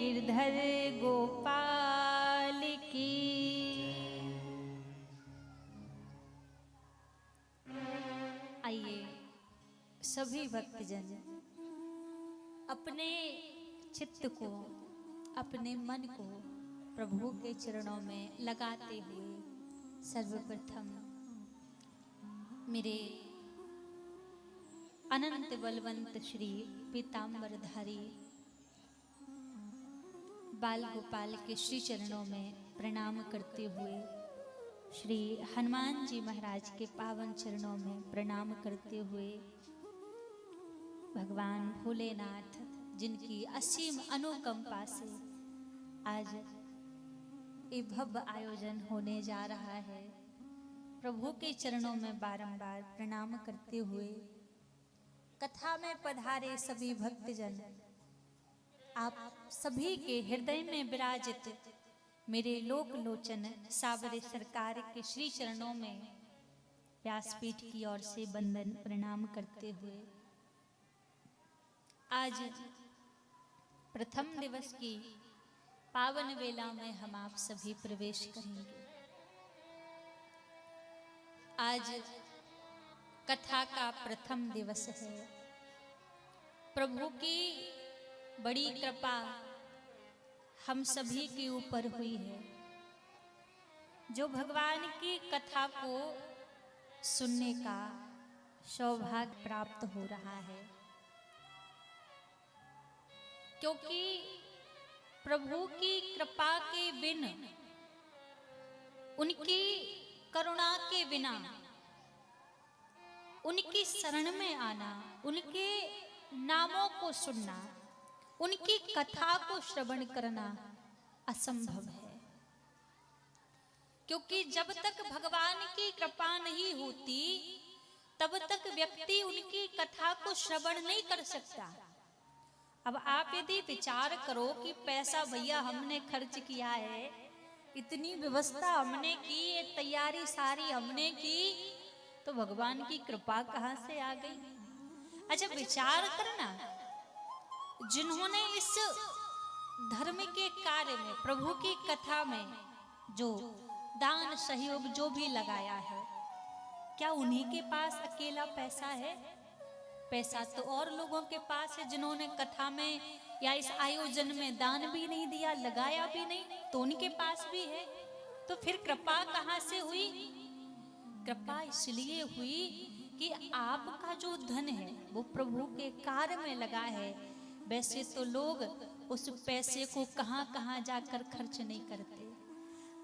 गिरधर गोपाल की। आइए सभी भक्तजन अपने चित्त को, अपने मन को प्रभु के चरणों में लगाते हुए सर्वप्रथम मेरे अनंत बलवंत श्री पीतांबरधारी बाल गोपाल के श्री चरणों में प्रणाम करते हुए, श्री हनुमान जी महाराज के पावन चरणों में प्रणाम करते हुए, भगवान भोलेनाथ जिनकी असीम अनुकंपा से आज ये भव्य आयोजन होने जा रहा है, प्रभु के चरणों में बारंबार प्रणाम करते हुए, कथा में पधारे सभी भक्तजन, आप सभी के हृदय में विराजित मेरे लोक लोचन साबरे सरकार के श्री चरणों में व्यासपीठ की ओर से वंदन प्रणाम करते हुए, आज प्रथम दिवस की पावन वेला में हम आप सभी प्रवेश करेंगे। आज कथा का प्रथम दिवस है। प्रभु की बड़ी कृपा हम सभी के ऊपर हुई है, जो भगवान की कथा को सुनने का सौभाग्य प्राप्त हो रहा है, क्योंकि प्रभु की कृपा के बिन, उनकी करुणा के बिना, उनकी शरण में आना, उनके नामों को सुनना, उनकी कथा को श्रवण करना असंभव है। क्योंकि जब तक भगवान की कृपा नहीं होती तब तक व्यक्ति उनकी कथा को श्रवण नहीं कर सकता। अब आप यदि विचार करो कि पैसा भैया हमने खर्च किया है, इतनी व्यवस्था हमने की, ये तैयारी सारी हमने की, तो भगवान की कृपा कहां से आ गई? अच्छा विचार करना, जिन्होंने इस धर्म के कार्य में, प्रभु की कथा में जो दान सहयोग जो भी लगाया है, क्या उन्हीं के पास अकेला पैसा है? पैसा तो और लोगों के पास है जिन्होंने कथा में या इस आयोजन में दान भी नहीं दिया, लगाया भी नहीं, तो उनके पास भी है। तो फिर कृपा कहां से हुई? कृपा इसलिए हुई कि आपका जो धन है वो प्रभु के कार्य में लगा है। वैसे तो लोग उस पैसे को कहां कहां जाकर खर्च नहीं करते।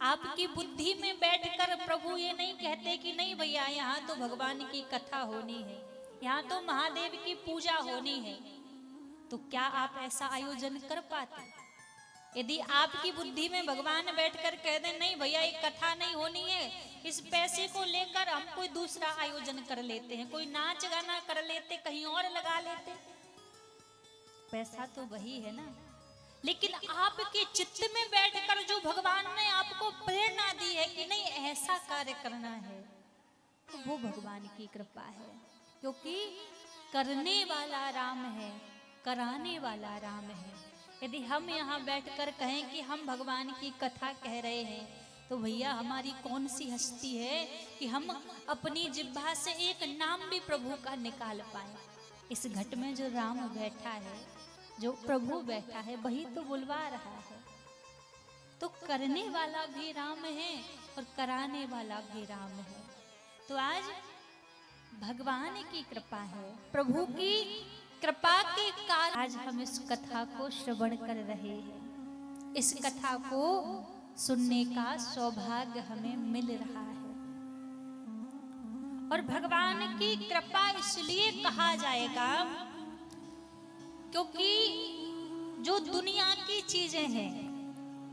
आपकी बुद्धि में बैठकर प्रभु ये नहीं कहते कि नहीं भैया यहाँ तो भगवान की कथा होनी है, यहाँ तो महादेव की पूजा होनी है, तो क्या आप ऐसा आयोजन कर पाते? यदि आपकी बुद्धि में भगवान बैठकर कह दें नहीं भैया ये कथा नहीं होनी है, इस पैसे को लेकर हम कोई दूसरा आयोजन कर लेते हैं, कोई नाच गाना कर लेते, कहीं और लगा लेते, पैसा तो वही है ना। लेकिन आपके चित्त में बैठकर जो भगवान ने आपको प्रेरणा दी है कि नहीं ऐसा कार्य करना है, तो वो भगवान की कृपा है। क्योंकि करने वाला राम है, कराने वाला राम है। यदि हम यहाँ बैठकर कहें कि हम भगवान की कथा कह रहे हैं, तो भैया हमारी कौन सी हस्ती है कि हम अपनी जिह्वा से एक नाम भी प्रभु का निकाल पाए। इस घट में जो राम बैठा है, जो प्रभु बैठा है, वही तो बुलवा रहा है। तो करने वाला भी राम है और कराने वाला भी राम है। तो आज भगवान की कृपा है, प्रभु की कृपा के कारण आज हम इस कथा को श्रवण कर रहे हैं। इस कथा को सुनने का सौभाग्य हमें मिल रहा है। और भगवान की कृपा इसलिए कहा जाएगा क्योंकि जो दुनिया की चीजें हैं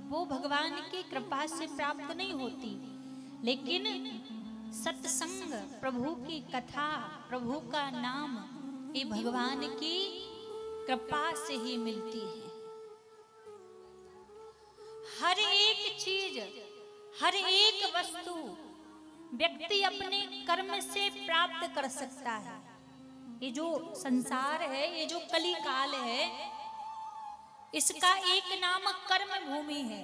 वो भगवान की कृपा से प्राप्त नहीं होती, लेकिन सत्संग, प्रभु की कथा, प्रभु का नाम, ये भगवान की कृपा से ही मिलती है। हर एक चीज, हर एक वस्तु व्यक्ति अपने कर्म से प्राप्त कर सकता है। ये जो संसार है, ये जो कली काल है, इसका एक नाम कर्म भूमि है।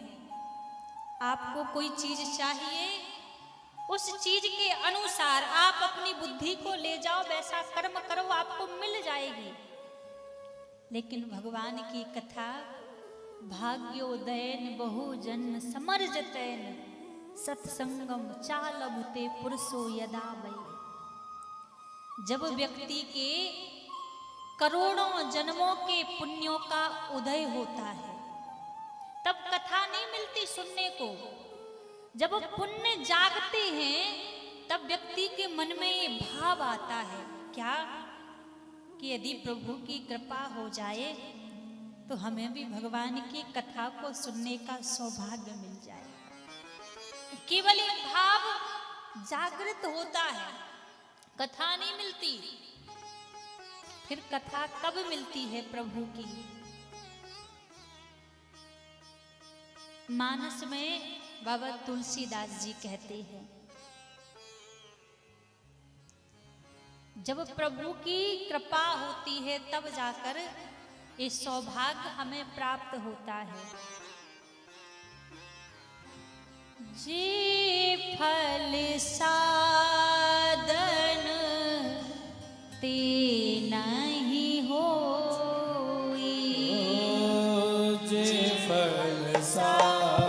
आपको कोई चीज चाहिए, उस चीज के अनुसार आप अपनी बुद्धि को ले जाओ, वैसा कर्म करो, आपको मिल जाएगी। लेकिन भगवान की कथा, भाग्योदयन बहुजन समर्जतैन सत्संगम चालभते पुरुषो यदा वै। जब व्यक्ति के करोड़ों जन्मों के पुण्यों का उदय होता है, तब कथा नहीं मिलती सुनने को। जब पुण्य जागते हैं, तब व्यक्ति के मन में ये भाव आता है, क्या कि यदि प्रभु की कृपा हो जाए तो हमें भी भगवान की कथा को सुनने का सौभाग्य मिल जाए। केवल एक भाव जागृत होता है, कथा नहीं मिलती। फिर कथा कब मिलती है प्रभु की? मानस में बाबा तुलसीदास जी कहते हैं, जब प्रभु की कृपा होती है तब जाकर ये सौभाग्य हमें प्राप्त होता है। जे फल साधन ते नहीं होई, जे फल साधन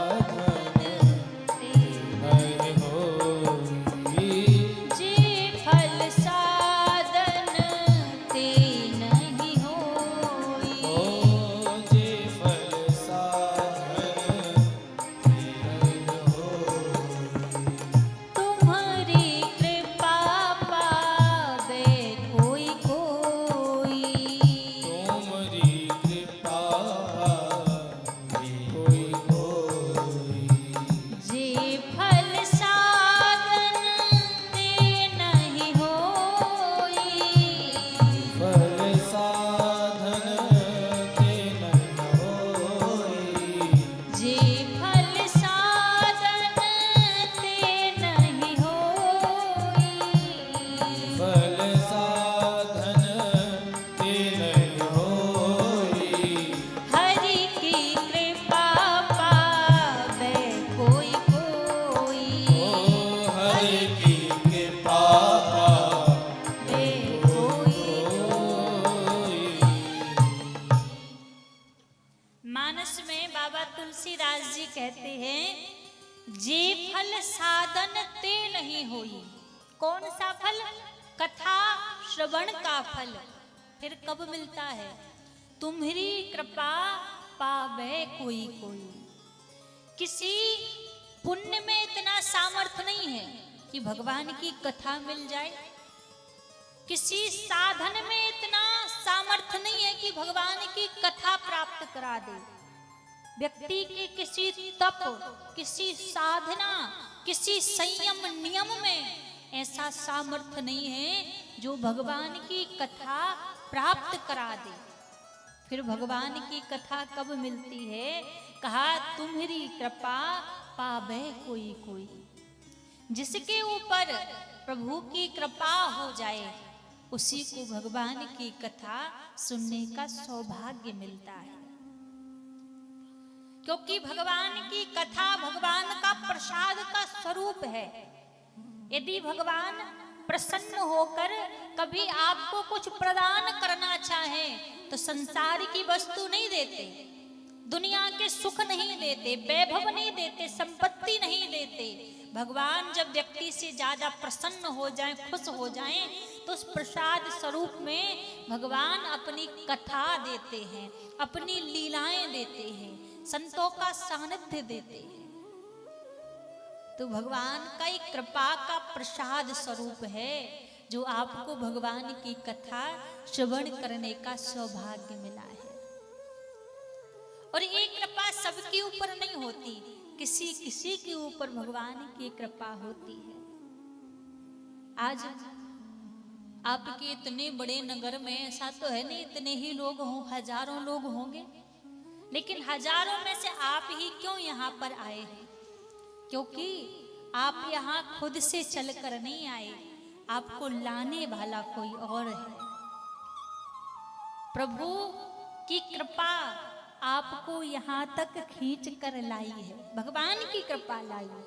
तुलसीदास जी कहते हैं, जे फल साधन ते नहीं होई। कौन सा फल? कथा श्रवण का फल। फिर कब मिलता है? तुम्हारी कृपा पावे कोई कोई। किसी पुण्य में इतना सामर्थ्य नहीं है कि भगवान की कथा मिल जाए। किसी साधन में इतना सामर्थ्य नहीं है कि भगवान की कथा प्राप्त करा दे। व्यक्ति के किसी तप, किसी साधना, किसी संयम नियम में ऐसा सामर्थ्य नहीं है जो भगवान की कथा प्राप्त करा दे। फिर भगवान की कथा कब मिलती है? कहा, तुम्हारी कृपा पावे कोई कोई। जिसके ऊपर प्रभु की कृपा हो जाए उसी को भगवान की कथा सुनने का सौभाग्य मिलता है। क्योंकि भगवान की कथा भगवान का प्रसाद का स्वरूप है। यदि भगवान प्रसन्न होकर कभी आपको कुछ प्रदान करना चाहे तो संसार की वस्तु नहीं देते, दुनिया के सुख नहीं देते, वैभव नहीं देते, संपत्ति नहीं देते। भगवान जब व्यक्ति से ज्यादा प्रसन्न हो जाएं, खुश हो जाएं, तो उस प्रसाद स्वरूप में भगवान अपनी कथा देते हैं, अपनी लीलाएं देते हैं, संतों का सानिध्य देते हैं। तो भगवान का एक कृपा का प्रसाद स्वरूप है जो आपको भगवान की कथा श्रवण करने का सौभाग्य मिला है। और ये कृपा सबके ऊपर नहीं होती, किसी किसी के ऊपर भगवान की कृपा होती है। आज आपके इतने बड़े नगर में ऐसा तो है नहीं इतने ही लोग हों, हजारों लोग होंगे, लेकिन हजारों में से आप ही क्यों यहाँ पर आए हैं? क्योंकि आप यहाँ खुद से चलकर नहीं आए, आपको लाने वाला कोई और है। प्रभु की कृपा आपको यहाँ तक खींच कर लाई है, भगवान की कृपा लाई है।